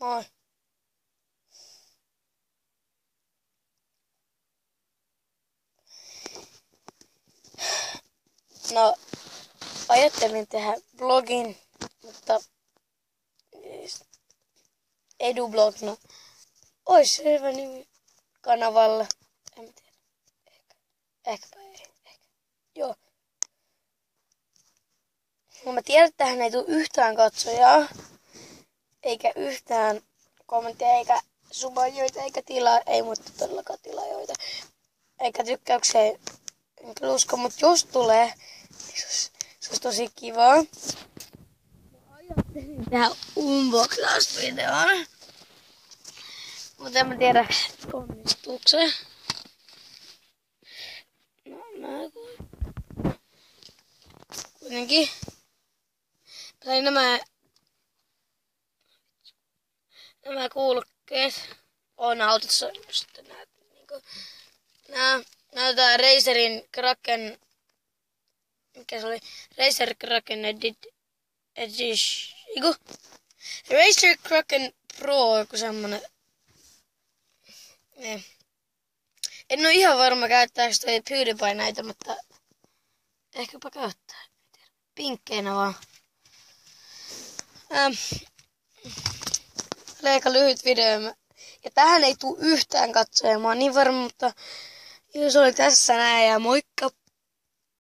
Moi. No, ajattelin tehdä blogin, mutta EduBlog, no, ois hyvä nimi kanavalle. En mä tiedä. Ehkäpä ei. Ehkä. Joo. No mä tiedän, että tähän ei tule yhtään katsojaa, eikä yhtään kommenttia, eikä subajoita, eikä ei mutta todellakaan tilaajoita, eikä tykkäyksiä, enkä usko, mutta jos tulee, niin se olisi tosi kivaa. Mä ajattelin tehdä unboxausvideon, mutta en mä tiedä, onnistuuko se. No, mä kuitenkin sain nämä kuulokkeet on autossa, sitten näyttää Razerin Kraken, mikä se oli, Razer Kraken Razer Kraken Pro, joku semmonen. Ne. En oo ihan varma käyttääkö toi PewDiePie näitä, mutta ehkäpä käyttää. Pinkkeinä vaan. Aika lyhyt video. Ja tähän ei tuu yhtään katsoja, mä oon niin varma, mutta jos oli tässä näin ja moikka!